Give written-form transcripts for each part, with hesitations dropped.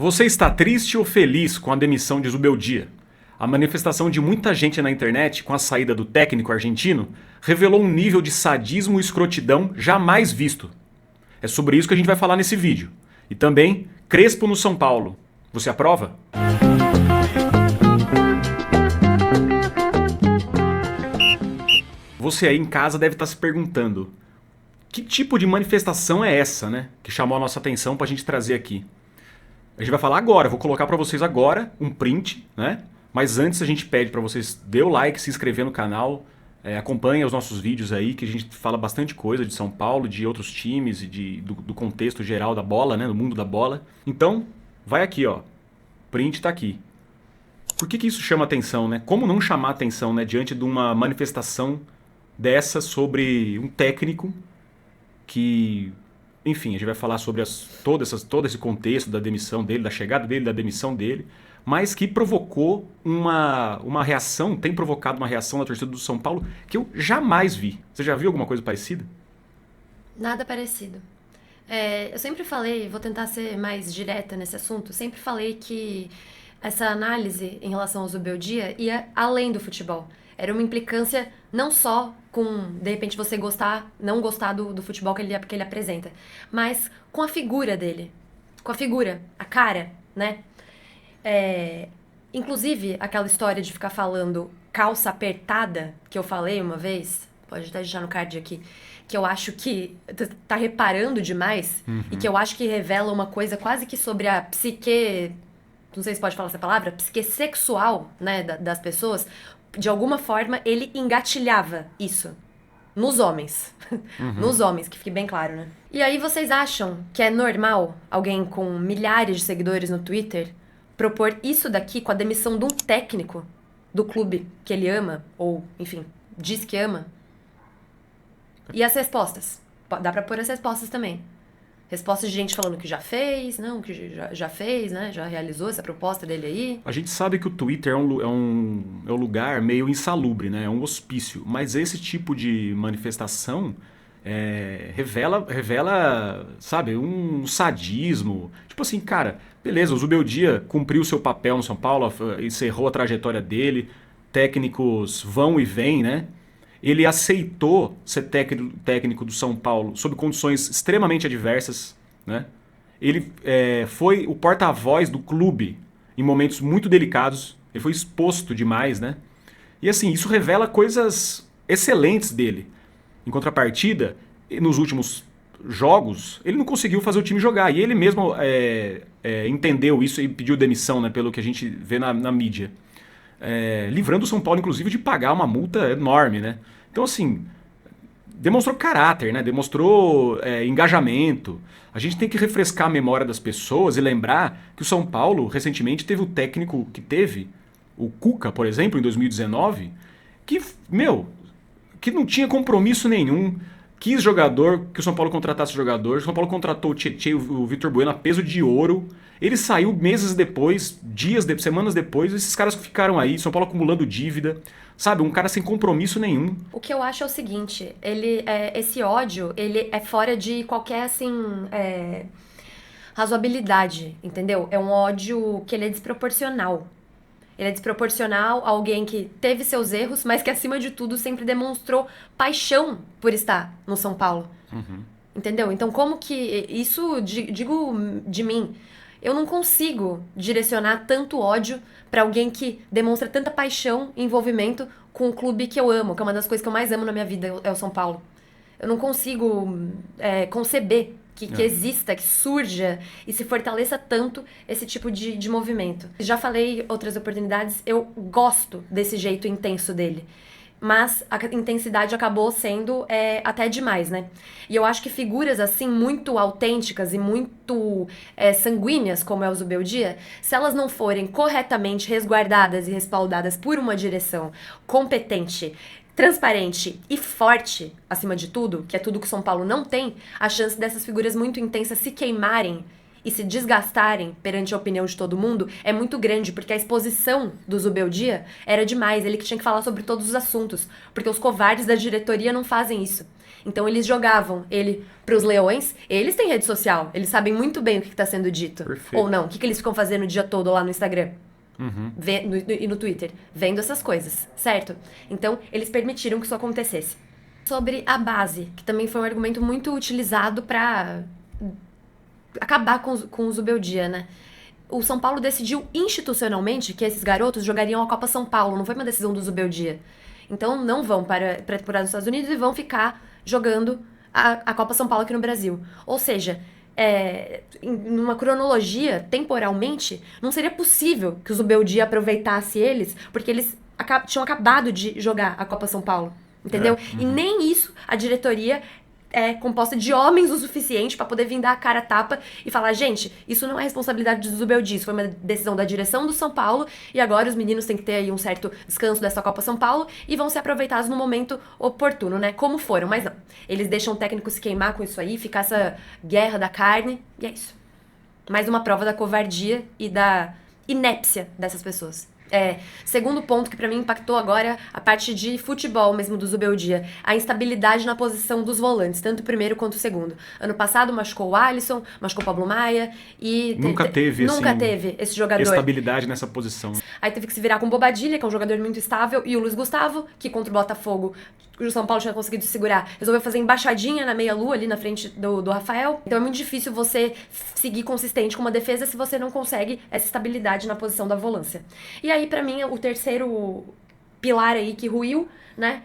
Você está triste ou feliz com a demissão de Zubeldia? A manifestação de muita gente na internet com a saída do técnico argentino revelou um nível de sadismo e escrotidão jamais visto. É sobre isso que a gente vai falar nesse vídeo. E também Crespo no São Paulo. Você aprova? Você aí em casa deve estar se perguntando: que tipo de manifestação é essa, né? Que chamou a nossa atenção para a gente trazer aqui. A gente vai falar agora, eu vou colocar para vocês agora um print, né? Mas antes a gente pede para vocês dê o like, se inscrever no canal, acompanhe os nossos vídeos aí, que a gente fala bastante coisa de São Paulo, de outros times e do contexto geral da bola, né? Do mundo da bola. Então, vai aqui, ó. Print tá aqui. Por que isso chama atenção, né? Como não chamar atenção, né? Diante de uma manifestação dessa sobre um técnico que... Enfim, a gente vai falar sobre todo esse contexto da demissão dele, da chegada dele, da demissão dele, mas que provocou uma reação, tem provocado uma reação na torcida do São Paulo que eu jamais vi. Você já viu alguma coisa parecida? Nada parecido. Eu sempre falei, vou tentar ser mais direta nesse assunto, sempre falei que essa análise em relação ao Zubeldia ia além do futebol. Era uma implicância não só com, de repente, você não gostar do futebol que ele apresenta, mas com a figura dele. Com a figura, a cara, né? Inclusive, aquela história de ficar falando calça apertada, que eu falei uma vez, pode até deixar no card aqui, que eu acho que tá reparando demais, e que eu acho que revela uma coisa quase que sobre a psique, não sei se pode falar essa palavra, psique sexual, né, das pessoas. De alguma forma, ele engatilhava isso nos homens. Nos homens, que fique bem claro, né? E aí vocês acham que é normal alguém com milhares de seguidores no Twitter propor isso daqui com a demissão de um técnico do clube que ele ama, ou, enfim, diz que ama? E as respostas? Dá pra pôr as respostas também. Respostas de gente falando que já fez, não, que já fez, né? Já realizou essa proposta dele aí. A gente sabe que o Twitter é um lugar meio insalubre, né? É um hospício. Mas esse tipo de manifestação revela, sabe, um sadismo. Tipo assim, cara, beleza, o Zubeldia cumpriu o seu papel no São Paulo, encerrou a trajetória dele, técnicos vão e vêm, né? Ele aceitou ser técnico do São Paulo sob condições extremamente adversas, né? Ele foi o porta-voz do clube em momentos muito delicados. Ele foi exposto demais, né? E assim, isso revela coisas excelentes dele. Em contrapartida, nos últimos jogos, ele não conseguiu fazer o time jogar. E ele mesmo entendeu isso e pediu demissão, né? Pelo que a gente vê na mídia. Livrando o São Paulo, inclusive, de pagar uma multa enorme, né? Então, assim, demonstrou caráter, né? Demonstrou engajamento. A gente tem que refrescar a memória das pessoas e lembrar que o São Paulo, recentemente, teve o técnico que teve, o Cuca, por exemplo, em 2019, que não tinha compromisso nenhum, quis jogador, que o São Paulo contratasse jogador, o São Paulo contratou o Tietê e o Vitor Bueno a peso de ouro. Ele saiu meses depois, semanas depois, esses caras ficaram aí, São Paulo acumulando dívida, sabe? Um cara sem compromisso nenhum. O que eu acho é o seguinte, esse ódio, ele é fora de qualquer, assim, razoabilidade, entendeu? É um ódio que ele é desproporcional. Ele é desproporcional a alguém que teve seus erros, mas que, acima de tudo, sempre demonstrou paixão por estar no São Paulo. Entendeu? Então, como que... Isso, digo de mim... Eu não consigo direcionar tanto ódio pra alguém que demonstra tanta paixão e envolvimento com o clube que eu amo, que é uma das coisas que eu mais amo na minha vida, é o São Paulo. Eu não consigo conceber que exista, que surja e se fortaleça tanto esse tipo de movimento. Já falei outras oportunidades, eu gosto desse jeito intenso dele. Mas a intensidade acabou sendo até demais, né? E eu acho que figuras assim, muito autênticas e muito sanguíneas, como é o Zubeldia, se elas não forem corretamente resguardadas e respaldadas por uma direção competente, transparente e forte, acima de tudo, que é tudo que o São Paulo não tem, a chance dessas figuras muito intensas se queimarem e se desgastarem perante a opinião de todo mundo é muito grande, porque a exposição do Zubeldia era demais, ele que tinha que falar sobre todos os assuntos, porque os covardes da diretoria não fazem isso. Então eles jogavam ele pros leões, eles têm rede social, eles sabem muito bem o que tá sendo dito. Perfeito. Ou não, o que eles ficam fazendo o dia todo lá no Instagram. Uhum. E no Twitter, vendo essas coisas, certo? Então, eles permitiram que isso acontecesse. Sobre a base, que também foi um argumento muito utilizado pra acabar com o Zubeldia, né? O São Paulo decidiu institucionalmente que esses garotos jogariam a Copa São Paulo, não foi uma decisão do Zubeldia. Então, não vão para a temporada nos Estados Unidos e vão ficar jogando a Copa São Paulo aqui no Brasil. Ou seja, numa cronologia, temporalmente, não seria possível que o Zubeldia aproveitasse eles, porque eles tinham acabado de jogar a Copa São Paulo, entendeu? E nem isso a diretoria é composta de homens o suficiente pra poder vir dar a cara a tapa e falar, gente, isso não é responsabilidade do Zubeldia, isso foi uma decisão da direção do São Paulo e agora os meninos têm que ter aí um certo descanso dessa Copa São Paulo e vão ser aproveitados no momento oportuno, né? Como foram, mas não. Eles deixam o técnico se queimar com isso aí, ficar essa guerra da carne e é isso. Mais uma prova da covardia e da inépcia dessas pessoas. Segundo ponto que pra mim impactou agora a parte de futebol mesmo do Zubeldia, a instabilidade na posição dos volantes, tanto o primeiro quanto o segundo. Ano passado machucou o Alisson, machucou o Pablo Maia e... Nunca teve esse jogador. Estabilidade nessa posição. Aí teve que se virar com o Bobadilha, que é um jogador muito estável, e o Luiz Gustavo, que contra o Botafogo o São Paulo tinha conseguido segurar, resolveu fazer embaixadinha na meia-lua ali na frente do Rafael. Então é muito difícil você seguir consistente com uma defesa se você não consegue essa estabilidade na posição da volância. E aí, pra mim, o terceiro pilar aí que ruiu, né,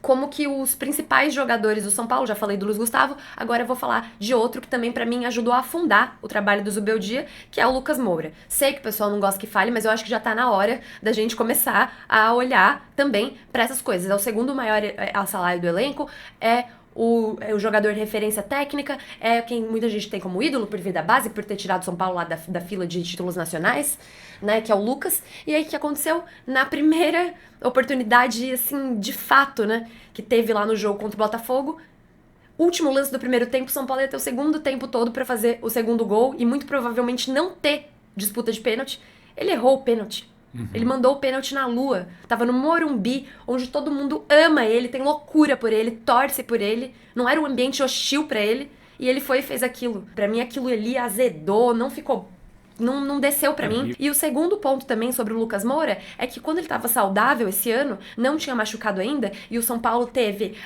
como que os principais jogadores do São Paulo, já falei do Luiz Gustavo, agora eu vou falar de outro que também pra mim ajudou a afundar o trabalho do Zubeldia, que é o Lucas Moura. Sei que o pessoal não gosta que fale, mas eu acho que já tá na hora da gente começar a olhar também pra essas coisas. É o segundo maior salário do elenco, é o jogador de referência técnica, é quem muita gente tem como ídolo por vir da base, por ter tirado São Paulo lá da fila de títulos nacionais, né, que é o Lucas. E aí o que aconteceu? Na primeira oportunidade, assim, de fato, né, que teve lá no jogo contra o Botafogo, último lance do primeiro tempo, São Paulo ia ter o segundo tempo todo pra fazer o segundo gol e muito provavelmente não ter disputa de pênalti. Ele errou o pênalti. Ele mandou o pênalti na lua. Tava no Morumbi, onde todo mundo ama ele, tem loucura por ele, torce por ele. Não era um ambiente hostil pra ele. E ele foi e fez aquilo. Pra mim, aquilo ali azedou, não ficou... Não desceu pra mim. E o segundo ponto também sobre o Lucas Moura é que quando ele tava saudável esse ano, não tinha machucado ainda, e o São Paulo teve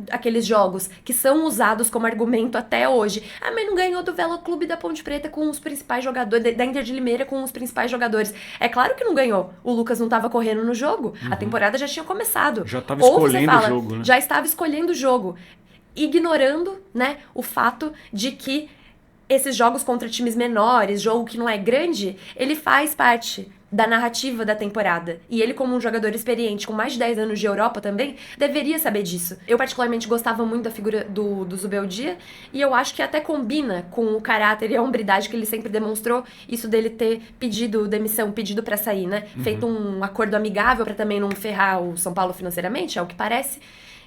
aqueles jogos que são usados como argumento até hoje. Ah, mas não ganhou do Velo Clube da Ponte Preta com os principais jogadores, da Inter de Limeira com os principais jogadores. É claro que não ganhou. O Lucas não tava correndo no jogo. A temporada já tinha começado. Já tava escolhendo o jogo, né? Já estava escolhendo o jogo. Ignorando, né, o fato de que esses jogos contra times menores, jogo que não é grande, ele faz parte da narrativa da temporada. E ele, como um jogador experiente, com mais de 10 anos de Europa também, deveria saber disso. Eu particularmente gostava muito da figura do Zubeldia, e eu acho que até combina com o caráter e a hombridade que ele sempre demonstrou, isso dele ter pedido demissão, pedido pra sair, né? Feito um acordo amigável pra também não ferrar o São Paulo financeiramente, é o que parece.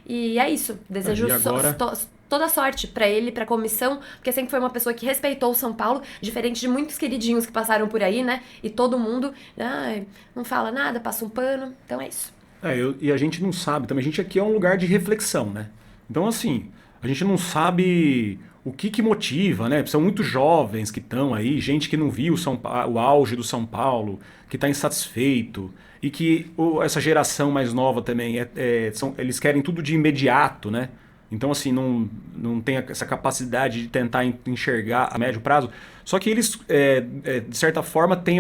E é isso. Desejo toda sorte pra ele, pra comissão, porque sempre foi uma pessoa que respeitou o São Paulo, diferente de muitos queridinhos que passaram por aí, né? E todo mundo não fala nada, passa um pano. Então é isso. E a gente não sabe também. A gente aqui é um lugar de reflexão, né? Então, assim, a gente não sabe o que motiva, né? São muitos jovens que estão aí, gente que não viu o auge do São Paulo, que está insatisfeito, e que essa geração mais nova também, eles querem tudo de imediato, né? Então, assim, não tem essa capacidade de tentar enxergar a médio prazo. Só que eles, de certa forma, têm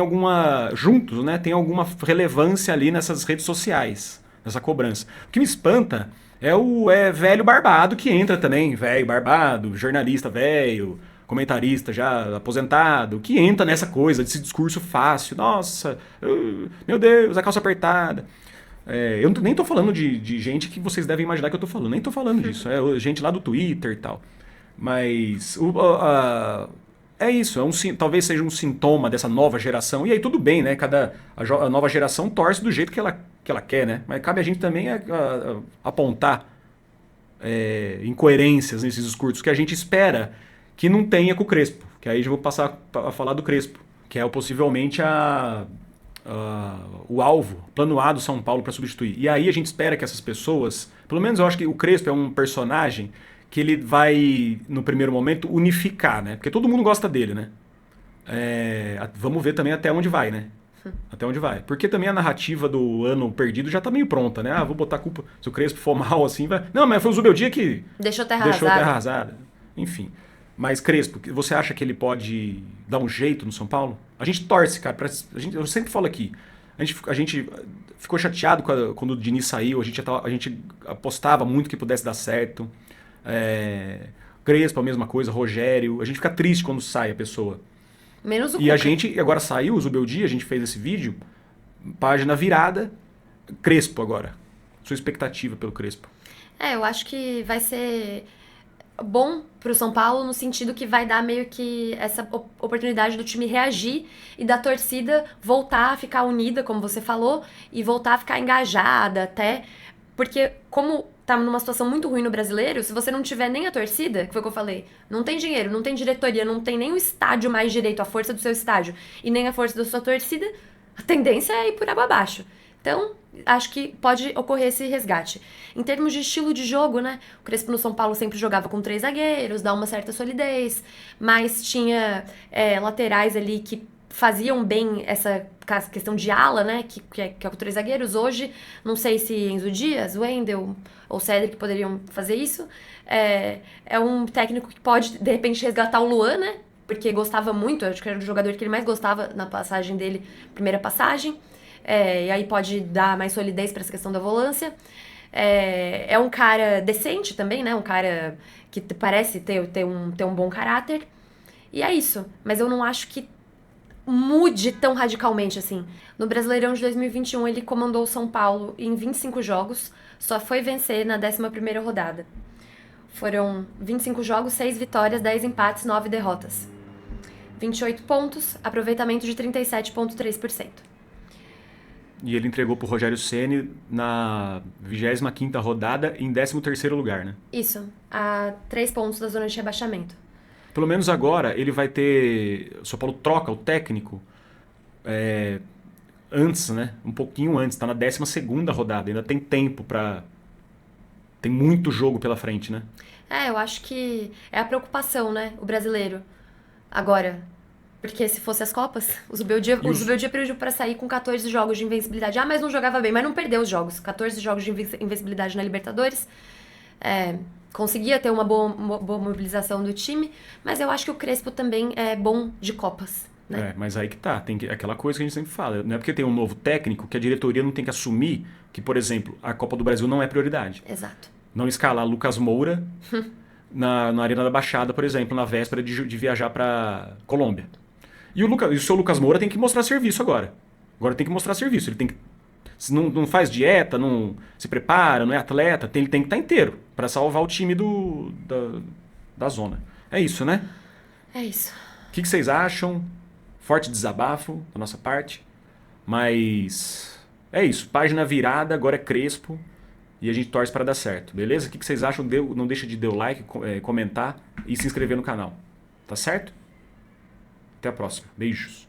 juntos, né? Tem alguma relevância ali nessas redes sociais, nessa cobrança. O que me espanta é o velho barbado que entra também, velho barbado, jornalista velho, comentarista já aposentado, que entra nessa coisa, desse discurso fácil. Nossa, meu Deus, a calça apertada. Eu nem tô falando de gente que vocês devem imaginar que eu tô falando. Nem tô falando disso. É gente lá do Twitter e tal. Mas é isso. Talvez seja um sintoma dessa nova geração. E aí tudo bem, né? A nova geração torce do jeito que ela quer, né? Mas cabe a gente também apontar incoerências nesses discursos que a gente espera que não tenha com o Crespo. Que aí já vou passar a falar do Crespo, que é possivelmente o alvo, plano A do São Paulo para substituir. E aí a gente espera que essas pessoas, pelo menos eu acho que o Crespo é um personagem que ele vai, no primeiro momento, unificar, né? Porque todo mundo gosta dele, né? Vamos ver também até onde vai, né? Até onde vai. Porque também a narrativa do ano perdido já tá meio pronta, né? Vou botar a culpa. Se o Crespo for mal assim, vai. Não, mas foi o Zubeldia que Deixou terra deixou a terra arrasada. arrasada. Enfim. Mas Crespo, você acha que ele pode dar um jeito no São Paulo? A gente torce, cara. Eu sempre falo aqui. A gente ficou chateado quando o Diniz saiu. A gente apostava muito que pudesse dar certo. Crespo, a mesma coisa. Rogério. A gente fica triste quando sai a pessoa. Menos o E a Cuca. gente, agora saiu o Zubeldia, a gente fez esse vídeo, página virada, Crespo agora. Sua expectativa pelo Crespo? Eu acho que vai ser bom pro São Paulo no sentido que vai dar meio que essa oportunidade do time reagir e da torcida voltar a ficar unida, como você falou, e voltar a ficar engajada até. Porque como tá numa situação muito ruim no Brasileiro, se você não tiver nem a torcida, que foi o que eu falei, não tem dinheiro, não tem diretoria, não tem nem o estádio mais direito, a força do seu estádio, e nem a força da sua torcida, a tendência é ir por água abaixo. Então, acho que pode ocorrer esse resgate. Em termos de estilo de jogo, né? O Crespo no São Paulo sempre jogava com 3 zagueiros, dá uma certa solidez, mas tinha laterais ali que faziam bem essa questão de ala, né? Que é com 3 zagueiros. Hoje, não sei se Enzo Dias, Wendel ou Cedric poderiam fazer isso. É um técnico que pode, de repente, resgatar o Luan, né? Porque gostava muito, acho que era o jogador que ele mais gostava na passagem dele, primeira passagem. E aí pode dar mais solidez para essa questão da volância. É um cara decente também, né? Um cara que parece ter um bom caráter. E é isso. Mas eu não acho que mude tão radicalmente assim. No Brasileirão de 2021, ele comandou o São Paulo em 25 jogos, só foi vencer na 11ª rodada. Foram 25 jogos, 6 vitórias, 10 empates, 9 derrotas. 28 pontos, aproveitamento de 37,3%. E ele entregou pro Rogério Ceni na 25ª rodada em 13º lugar, né? Isso, a 3 pontos da zona de rebaixamento. Pelo menos agora ele vai ter... O São Paulo troca o técnico antes, né? Um pouquinho antes, tá na 12ª rodada. Ainda tem tempo pra... Tem muito jogo pela frente, né? Eu acho que é a preocupação, né? O brasileiro. Agora, porque se fosse as Copas, o Zubeldia pediu pra sair com 14 jogos de invencibilidade. Mas não jogava bem, mas não perdeu os jogos. 14 jogos de invencibilidade na Libertadores. Conseguia ter uma boa mobilização do time, mas eu acho que o Crespo também é bom de Copas. Né? Mas aí que tá, aquela coisa que a gente sempre fala. Não é porque tem um novo técnico que a diretoria não tem que assumir que, por exemplo, a Copa do Brasil não é prioridade. Exato. Não escalar Lucas Moura na Arena da Baixada, por exemplo, na véspera de viajar pra Colômbia. E o seu Lucas Moura tem que mostrar serviço agora. Agora tem que mostrar serviço. Ele tem que... Se não faz dieta, não se prepara, não é atleta, ele tem que estar inteiro para salvar o time da zona. É isso, né? É isso. O que vocês acham? Forte desabafo da nossa parte. Mas é isso. Página virada, agora é Crespo. E a gente torce para dar certo, beleza? O que vocês acham? Não deixa de dar o like, comentar e se inscrever no canal. Tá certo? Até a próxima. Beijos.